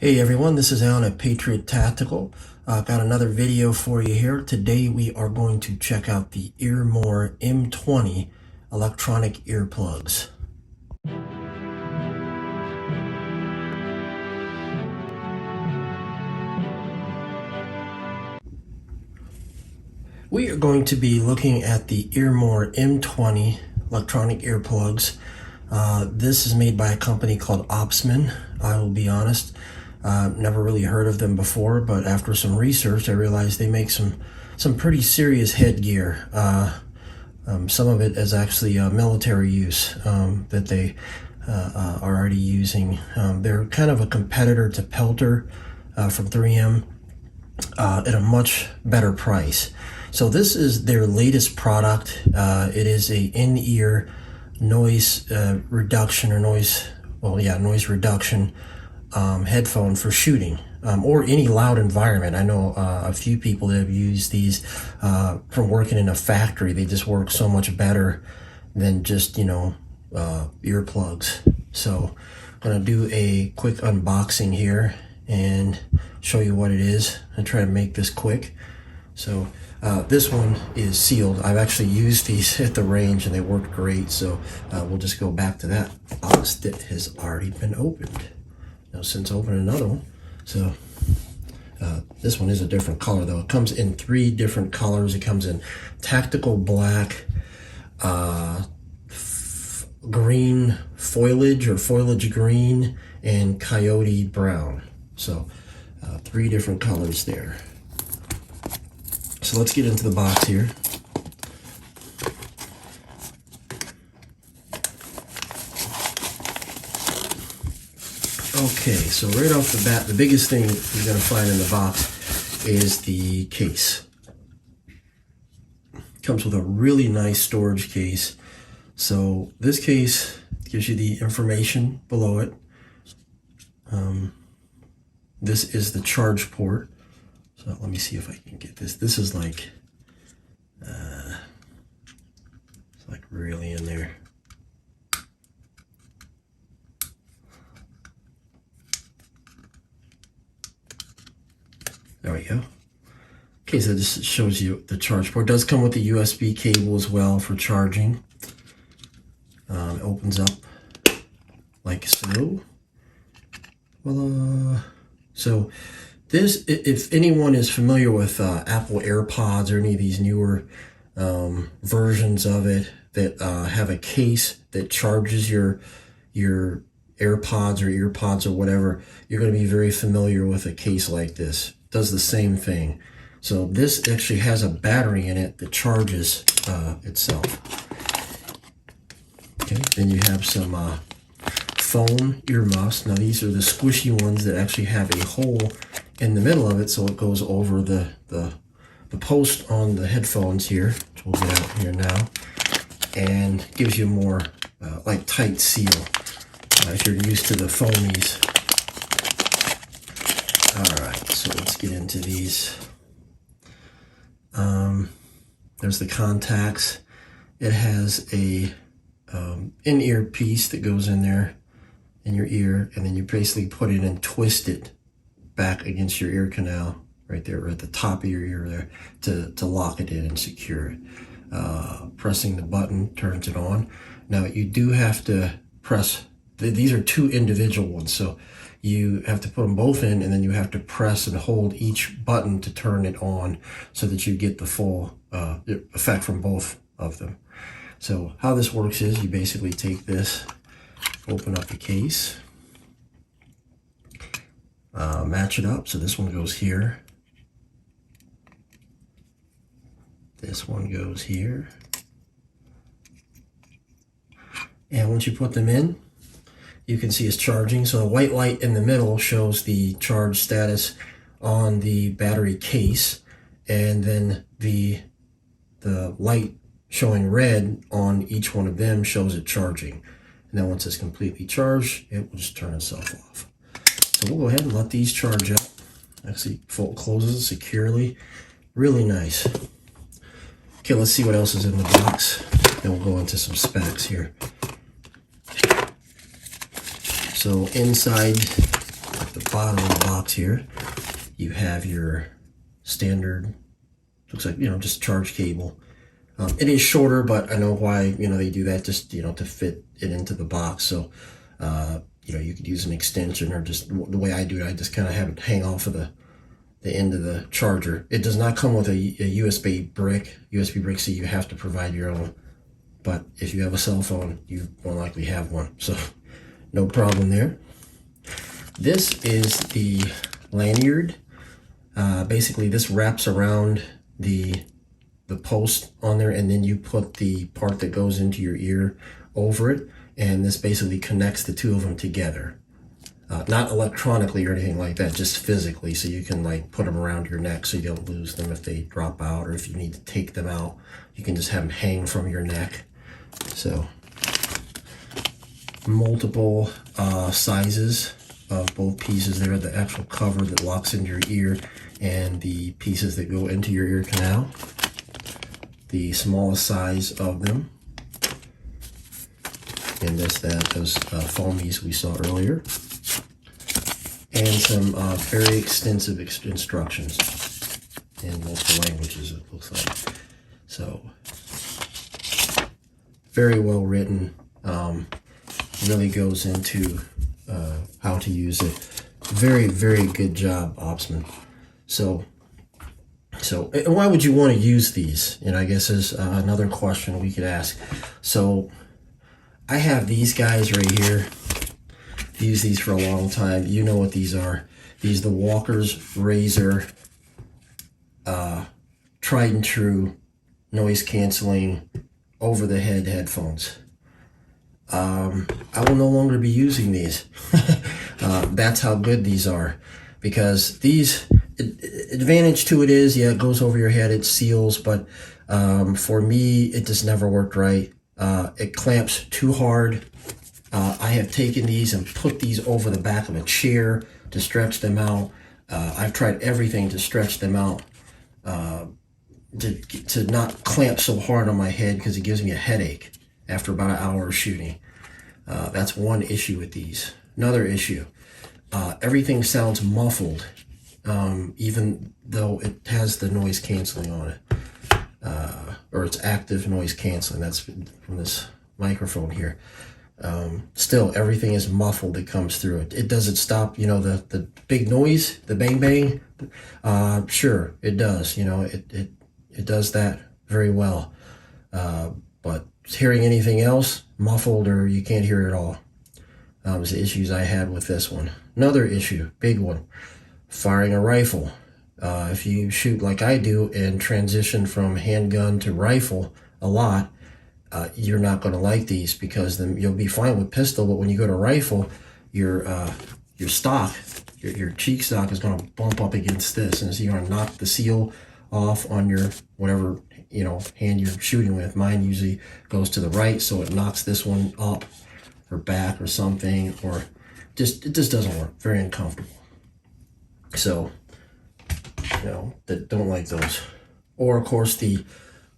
Hey everyone, this is Alan at Patriot Tactical. Got another video for you here. Today we are going to check out the Earmor M20 electronic earplugs. We are going to be looking at the Earmor M20 electronic earplugs. This is made by a company called OPSMEN. I will be honest. Never really heard of them before, but after some research, I realized they make some pretty serious headgear. Some of it is actually military use that they are already using. They're kind of a competitor to Pelter from 3M at a much better price. So this is their latest product. It is a in-ear noise reduction or noise reduction headphone for shooting or any loud environment. I know a few people that have used these from working in a factory. They just work so much better than just, earplugs. So I'm going to do a quick unboxing here and show you what it is and try to make this quick. So this one is sealed. I've actually used these at the range and they worked great. So we'll just go back to that box that has already been opened. Now since opening another one, so this one is a different color though. It comes in 3 different colors. It comes in tactical black, green foliage or foliage green, and coyote brown. So 3 different colors there. So let's get into the box here. Okay, so right off the bat, the biggest thing you're going to find in the box is the case. It comes with a really nice storage case. So this case gives you the information below it. This is the charge port. So let me see if I can get this. This is like, it's like really in there. There we go. Okay, so this shows you the charge port. It does come with the USB cable as well for charging. It opens up like so. Voila. So this, if anyone is familiar with Apple AirPods or any of these newer versions of it that have a case that charges your AirPods or earpods or whatever, you're going to be very familiar with a case like this. It does the same thing. So this actually has a battery in it that charges itself. Okay, then you have some foam earmuffs. Now these are the squishy ones that actually have a hole in the middle of it, so it goes over the post on the headphones here, which we'll get out here now, and gives you more like tight seal if you're used to the foamies. All right, so let's get into these. There's the contacts. It has a in-ear piece that goes in there in your ear, and then you basically put it and twist it back against your ear canal right there, or at the top of your ear there, to lock it in and secure it. Pressing the button turns it on. Now you do have to press, these are 2 individual ones, so you have to put them both in, and then you have to press and hold each button to turn it on so that you get the full effect from both of them. So how this works is you basically take this, open up the case, match it up. So this one goes here. This one goes here. And once you put them in, you can see it's charging. So the white light in the middle shows the charge status on the battery case, and then the light showing red on each one of them shows it charging. And then once it's completely charged, it will just turn itself off. So we'll go ahead and let these charge up. Actually, closes securely. Really nice. Okay, let's see what else is in the box. Then we'll go into some specs here. So inside the bottom of the box here, you have your standard, looks like, just charge cable. It is shorter, but I know why, they do that, just, to fit it into the box. So, you could use an extension, or just the way I do it, I just kind of have it hang off of the end of the charger. It does not come with a USB brick, so you have to provide your own. But if you have a cell phone, you more likely have one. So no problem there. This is the lanyard. Basically, this wraps around the post on there, and then you put the part that goes into your ear over it, and this basically connects the two of them together. Not electronically or anything like that, just physically, so you can like put them around your neck so you don't lose them if they drop out, or if you need to take them out, you can just have them hang from your neck. So multiple sizes of both pieces there, the actual cover that locks into your ear and the pieces that go into your ear canal. The smallest size of them, and those foamies we saw earlier, and some very extensive instructions in multiple languages, it looks like. So very well written, really goes into how to use it. Very, very good job, OPSMEN. So why would you want to use these? I guess is another question we could ask. So I have these guys right here. Used these for a long time. You know what these are. These are the Walker's Razor tried and true noise canceling over the head headphones. I will no longer be using these. That's how good these are, because these, advantage to it is, yeah, it goes over your head, it seals, but for me, it just never worked right. It clamps too hard. I have taken these and put these over the back of a chair to stretch them out. I've tried everything to stretch them out, to not clamp so hard on my head, because it gives me a headache after about an hour of shooting. That's one issue with these. Another issue, everything sounds muffled, even though it has the noise canceling on it, or it's active noise canceling. That's from this microphone here. Still, everything is muffled that comes through it. It doesn't stop, the big noise, the bang bang. Sure, it does. It does that very well. But hearing anything else, muffled, or you can't hear it at all. Was the issues I had with this one. Another issue, big one, firing a rifle. If you shoot like I do and transition from handgun to rifle a lot, you're not going to like these, because then you'll be fine with pistol, but when you go to rifle, your stock, your cheek stock is going to bump up against this, and so you're going to knock the seal off on your whatever hand you're shooting with. Mine usually goes to the right, so it knocks this one up or back or something, or it just doesn't work. Very uncomfortable. So that don't like those. Or of course the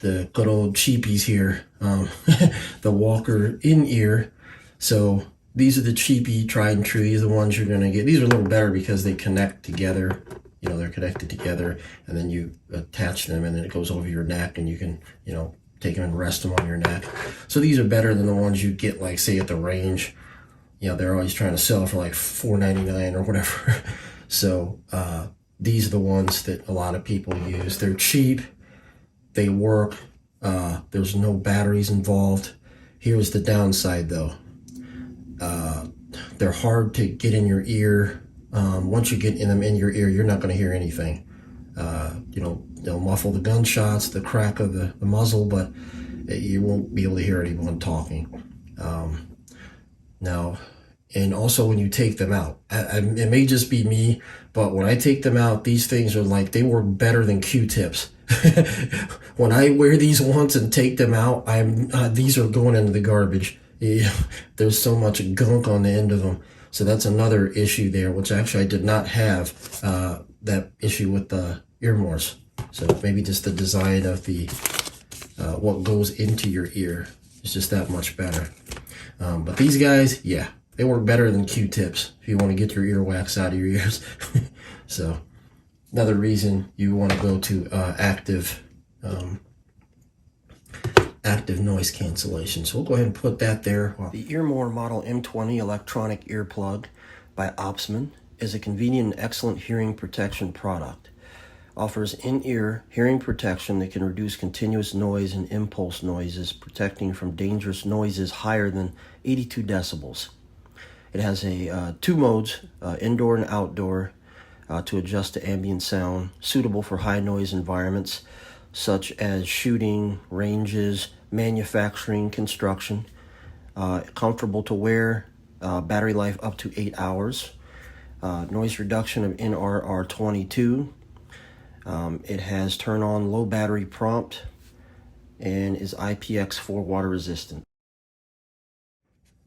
good old cheapies here, the Walker in-ear. So these are the cheapy, tried and true. These are the ones you're going to get. These are a little better because they connect together. They're connected together, and then you attach them, and then it goes over your neck, and you can, take them and rest them on your neck. So these are better than the ones you get, like, say, at the range. They're always trying to sell for like $4.99 or whatever. So these are the ones that a lot of people use. They're cheap. They work. There's no batteries involved. Here's the downside, though. They're hard to get in your ear. Once you get them in your ear, you're not going to hear anything. They'll muffle the gunshots, the crack of the muzzle, but you won't be able to hear anyone talking. Now, and also when you take them out, it may just be me, but when I take them out, these things are like, they work better than Q-tips. When I wear these once and take them out, these are going into the garbage. There's so much gunk on the end of them. So that's another issue there, which actually I did not have that issue with the Earmors. So maybe just the design of the what goes into your ear is just that much better. But these guys, yeah, They work better than Q-tips if you want to get your earwax out of your ears. So another reason you want to go to active noise cancellation. So we'll go ahead and put that there. The Earmor Model M20 electronic earplug by OPSMEN is a convenient and excellent hearing protection product. Offers in-ear hearing protection that can reduce continuous noise and impulse noises, protecting from dangerous noises higher than 82 decibels. It has two modes, indoor and outdoor, to adjust to ambient sound, suitable for high noise environments such as shooting, ranges, manufacturing, construction. Comfortable to wear, battery life up to 8 hours. Noise reduction of NRR22. It has turn on low battery prompt and is IPX4 water resistant.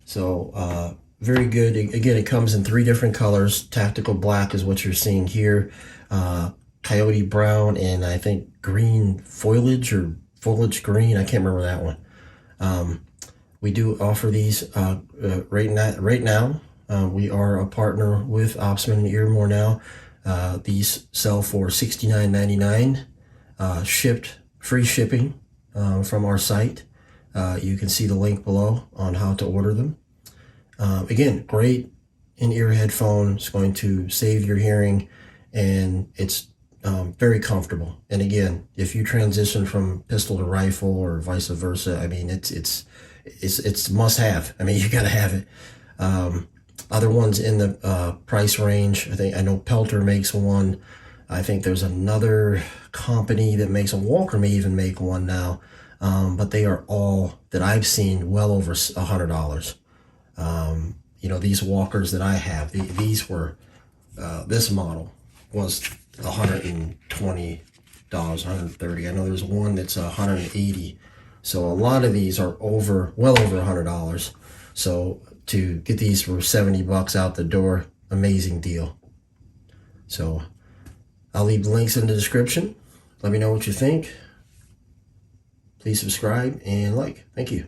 So very good. Again, it comes in 3 different colors. Tactical black is what you're seeing here. Coyote brown and I think green foliage or foliage green. I can't remember that one. We do offer these right now. We are a partner with OPSMEN Earmor now. These sell for $69.99, shipped, free shipping from our site. You can see the link below on how to order them. Again, great in-ear headphone. It's going to save your hearing, and it's very comfortable. And again, if you transition from pistol to rifle or vice versa, I mean, it's must have. I mean, you gotta have it. Other ones in the price range, I know Pelter makes one. I think there's another company that makes them. Walker may even make one now, but they are all that I've seen well over $100. You know, these walkers that I have, these were this model was $120, $130. I know there's one that's $180. So a lot of these are well over $100. So to get these for $70 out the door, amazing deal. So I'll leave the links in the description. Let me know what you think. Please subscribe and like. Thank you.